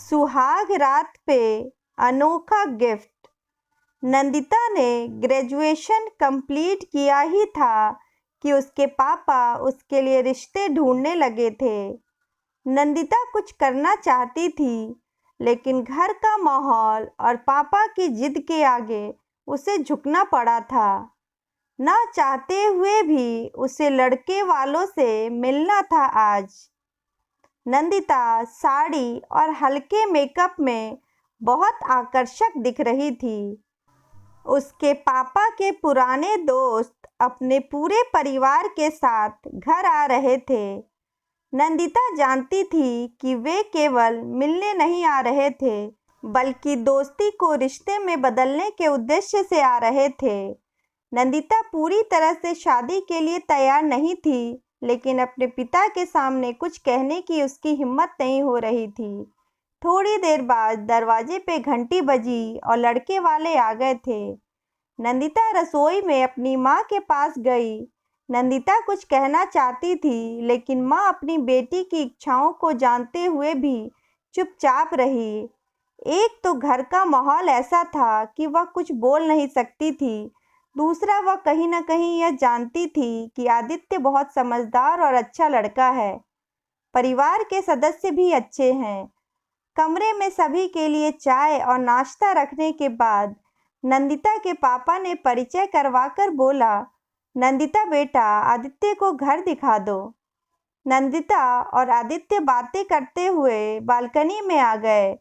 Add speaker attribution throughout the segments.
Speaker 1: सुहाग रात पे अनोखा गिफ्ट। नंदिता ने ग्रेजुएशन कंप्लीट किया ही था कि उसके पापा उसके लिए रिश्ते ढूंढने लगे थे। नंदिता कुछ करना चाहती थी, लेकिन घर का माहौल और पापा की जिद के आगे उसे झुकना पड़ा था। ना चाहते हुए भी उसे लड़के वालों से मिलना था आज। नंदिता साड़ी और हल्के मेकअप में बहुत आकर्षक दिख रही थी। उसके पापा के पुराने दोस्त अपने पूरे परिवार के साथ घर आ रहे थे। नंदिता जानती थी कि वे केवल मिलने नहीं आ रहे थे, बल्कि दोस्ती को रिश्ते में बदलने के उद्देश्य से आ रहे थे। नंदिता पूरी तरह से शादी के लिए तैयार नहीं थी, लेकिन अपने पिता के सामने कुछ कहने की उसकी हिम्मत नहीं हो रही थी। थोड़ी देर बाद दरवाजे पे घंटी बजी और लड़के वाले आ गए थे। नंदिता रसोई में अपनी माँ के पास गई। नंदिता कुछ कहना चाहती थी, लेकिन माँ अपनी बेटी की इच्छाओं को जानते हुए भी चुपचाप रही। एक तो घर का माहौल ऐसा था कि वह कुछ बोल नहीं सकती थी। दूसरा, वह कहीं न कहीं यह जानती थी कि आदित्य बहुत समझदार और अच्छा लड़का है। परिवार के सदस्य भी अच्छे हैं। कमरे में सभी के लिए चाय और नाश्ता रखने के बाद नंदिता के पापा ने परिचय करवाकर बोला, नंदिता बेटा, आदित्य को घर दिखा दो। नंदिता और आदित्य बातें करते हुए बालकनी में आ गए।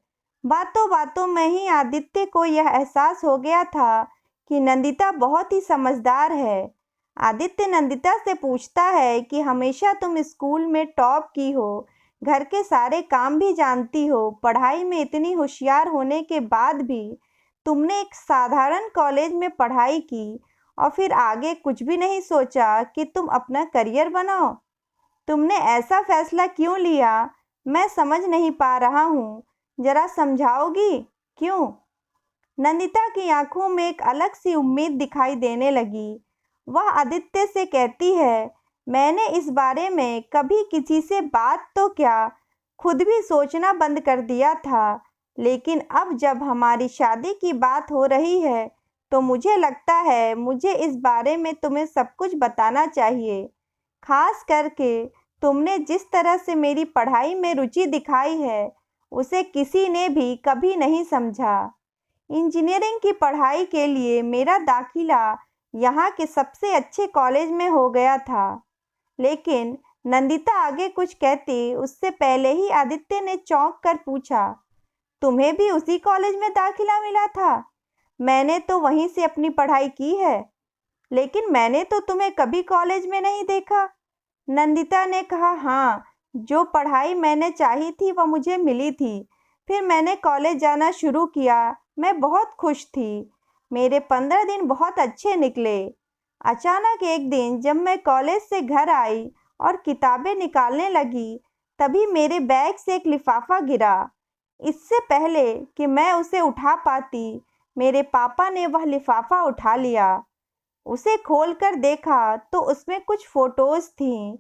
Speaker 1: बातों बातों में ही आदित्य को यह एहसास हो गया था कि नंदिता बहुत ही समझदार है। आदित्य नंदिता से पूछता है कि हमेशा तुम स्कूल में टॉप की हो, घर के सारे काम भी जानती हो, पढ़ाई में इतनी होशियार होने के बाद भी तुमने एक साधारण कॉलेज में पढ़ाई की और फिर आगे कुछ भी नहीं सोचा कि तुम अपना करियर बनाओ। तुमने ऐसा फैसला क्यों लिया? मैं समझ नहीं पा रहा हूँ, जरा समझाओगी क्यों? नंदिता की आंखों में एक अलग सी उम्मीद दिखाई देने लगी। वह आदित्य से कहती है, मैंने इस बारे में कभी किसी से बात तो क्या, खुद भी सोचना बंद कर दिया था, लेकिन अब जब हमारी शादी की बात हो रही है तो मुझे लगता है मुझे इस बारे में तुम्हें सब कुछ बताना चाहिए। खास करके तुमने जिस तरह से मेरी पढ़ाई में रुचि दिखाई है, उसे किसी ने भी कभी नहीं समझा। इंजीनियरिंग की पढ़ाई के लिए मेरा दाखिला यहाँ के सबसे अच्छे कॉलेज में हो गया था। लेकिन नंदिता आगे कुछ कहती उससे पहले ही आदित्य ने चौंक कर पूछा, तुम्हें भी उसी कॉलेज में दाखिला मिला था? मैंने तो वहीं से अपनी पढ़ाई की है, लेकिन मैंने तो तुम्हें कभी कॉलेज में नहीं देखा। नंदिता ने कहा, हाँ, जो पढ़ाई मैंने चाही थी वह मुझे मिली थी। फिर मैंने कॉलेज जाना शुरू किया। मैं बहुत खुश थी। मेरे 15 दिन बहुत अच्छे निकले। अचानक एक दिन जब मैं कॉलेज से घर आई और किताबें निकालने लगी, तभी मेरे बैग से एक लिफाफा गिरा। इससे पहले कि मैं उसे उठा पाती, मेरे पापा ने वह लिफाफा उठा लिया। उसे खोलकर देखा तो उसमें कुछ फ़ोटोज़ थीं।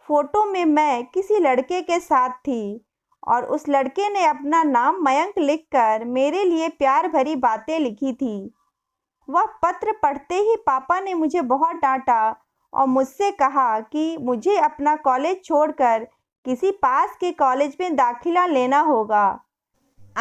Speaker 1: फ़ोटो में मैं किसी लड़के के साथ थी और उस लड़के ने अपना नाम मयंक लिखकर मेरे लिए प्यार भरी बातें लिखी थी। वह पत्र पढ़ते ही पापा ने मुझे बहुत डांटा और मुझसे कहा कि मुझे अपना कॉलेज छोड़कर किसी पास के कॉलेज में दाखिला लेना होगा।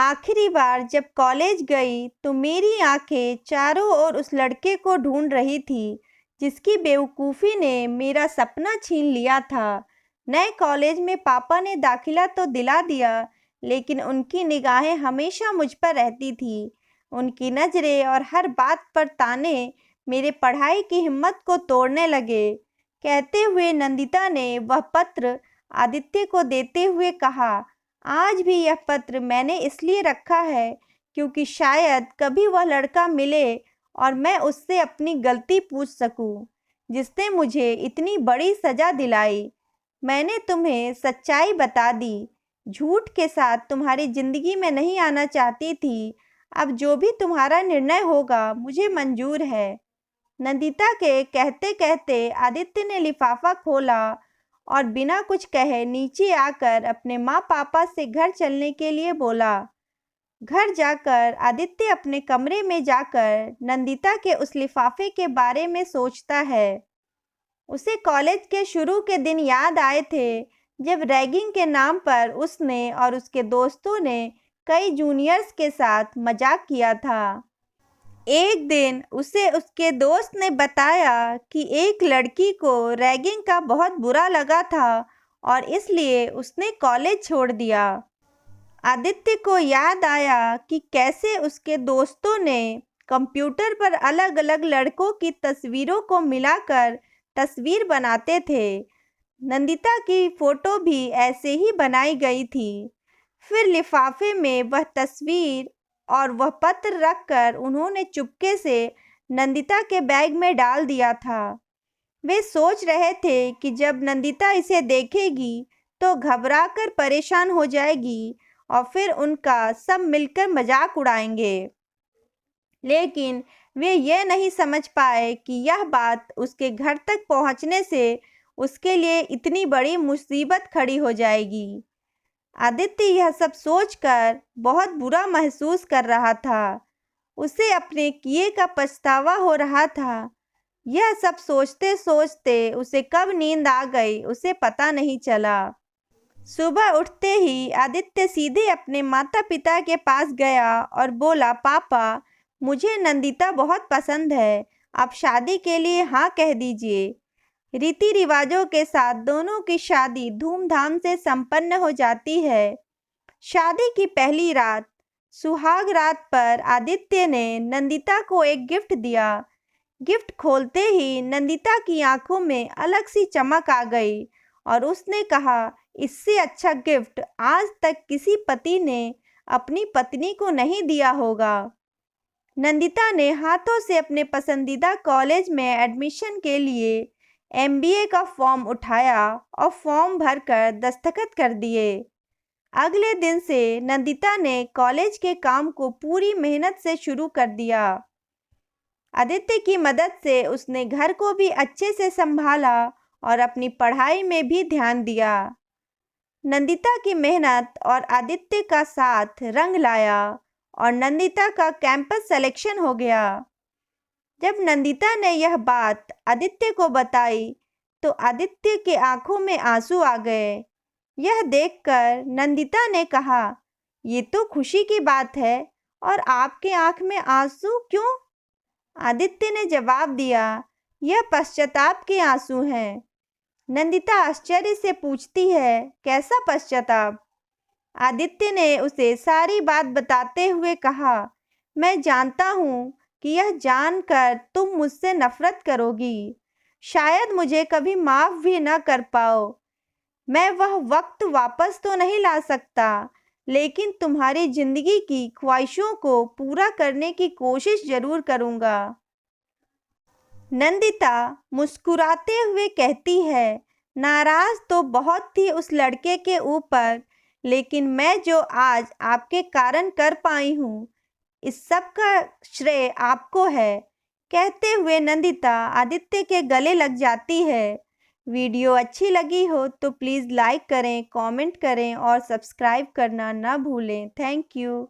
Speaker 1: आखिरी बार जब कॉलेज गई तो मेरी आंखें चारों ओर उस लड़के को ढूंढ रही थी जिसकी बेवकूफ़ी ने मेरा सपना छीन लिया था। नए कॉलेज में पापा ने दाखिला तो दिला दिया, लेकिन उनकी निगाहें हमेशा मुझ पर रहती थी। उनकी नज़रें और हर बात पर ताने मेरे पढ़ाई की हिम्मत को तोड़ने लगे। कहते हुए नंदिता ने वह पत्र आदित्य को देते हुए कहा, आज भी यह पत्र मैंने इसलिए रखा है क्योंकि शायद कभी वह लड़का मिले और मैं उससे अपनी गलती पूछ सकूं, जिसने मुझे इतनी बड़ी सज़ा दिलाई। मैंने तुम्हें सच्चाई बता दी, झूठ के साथ तुम्हारी ज़िंदगी में नहीं आना चाहती थी। अब जो भी तुम्हारा निर्णय होगा मुझे मंजूर है। नंदिता के कहते कहते आदित्य ने लिफाफा खोला और बिना कुछ कहे नीचे आकर अपने माँ पापा से घर चलने के लिए बोला। घर जाकर आदित्य अपने कमरे में जाकर नंदिता के उस लिफाफे के बारे में सोचता है। उसे कॉलेज के शुरू के दिन याद आए थे जब रैगिंग के नाम पर उसने और उसके दोस्तों ने कई जूनियर्स के साथ मजाक किया था। एक दिन उसे उसके दोस्त ने बताया कि एक लड़की को रैगिंग का बहुत बुरा लगा था और इसलिए उसने कॉलेज छोड़ दिया। आदित्य को याद आया कि कैसे उसके दोस्तों ने कंप्यूटर पर अलग-अलग लड़कों की तस्वीरों को मिलाकर तस्वीर बनाते थे। नंदिता की फोटो भी ऐसे ही बनाई गई थी। फिर लिफाफे में वह तस्वीर और वह पत्र रखकर उन्होंने चुपके से नंदिता के बैग में डाल दिया था। वे सोच रहे थे कि जब नंदिता इसे देखेगी तो घबराकर परेशान हो जाएगी और फिर उनका सब मिलकर मजाक उड़ाएंगे। लेकिन वे यह नहीं समझ पाए कि यह बात उसके घर तक पहुंचने से उसके लिए इतनी बड़ी मुसीबत खड़ी हो जाएगी। आदित्य यह सब सोचकर बहुत बुरा महसूस कर रहा था। उसे अपने किए का पछतावा हो रहा था। यह सब सोचते सोचते उसे कब नींद आ गई उसे पता नहीं चला। सुबह उठते ही आदित्य सीधे अपने माता पिता के पास गया और बोला, पापा, मुझे नंदिता बहुत पसंद है, आप शादी के लिए हाँ कह दीजिए। रीति रिवाजों के साथ दोनों की शादी धूमधाम से संपन्न हो जाती है। शादी की पहली रात, सुहाग रात पर आदित्य ने नंदिता को एक गिफ्ट दिया। गिफ्ट खोलते ही नंदिता की आंखों में अलग सी चमक आ गई और उसने कहा, इससे अच्छा गिफ्ट आज तक किसी पति ने अपनी पत्नी को नहीं दिया होगा। नंदिता ने हाथों से अपने पसंदीदा कॉलेज में एडमिशन के लिए MBA का फॉर्म उठाया और फॉर्म भरकर दस्तखत कर दिए। अगले दिन से नंदिता ने कॉलेज के काम को पूरी मेहनत से शुरू कर दिया। आदित्य की मदद से उसने घर को भी अच्छे से संभाला और अपनी पढ़ाई में भी ध्यान दिया। नंदिता की मेहनत और आदित्य का साथ रंग लाया और नंदिता का कैंपस सिलेक्शन हो गया। जब नंदिता ने यह बात आदित्य को बताई तो आदित्य के आंखों में आंसू आ गए। यह देखकर नंदिता ने कहा, ये तो खुशी की बात है और आपके आंख में आंसू क्यों? आदित्य ने जवाब दिया, यह पश्चाताप के आंसू हैं। नंदिता आश्चर्य से पूछती है, कैसा पश्चाताप? आदित्य ने उसे सारी बात बताते हुए कहा, मैं जानता हूँ कि यह जानकर तुम मुझसे नफरत करोगी, शायद मुझे कभी माफ भी न कर पाओ। मैं वह वक्त वापस तो नहीं ला सकता, लेकिन तुम्हारी जिंदगी की ख्वाहिशों को पूरा करने की कोशिश जरूर करूँगा। नंदिता मुस्कुराते हुए कहती है, नाराज तो बहुत थी उस लड़के के ऊपर, लेकिन मैं जो आज आपके कारण कर पाई हूँ, इस सब का श्रेय आपको है। कहते हुए नंदिता आदित्य के गले लग जाती है। वीडियो अच्छी लगी हो तो प्लीज़ लाइक करें, कमेंट करें और सब्सक्राइब करना ना भूलें। Thank you.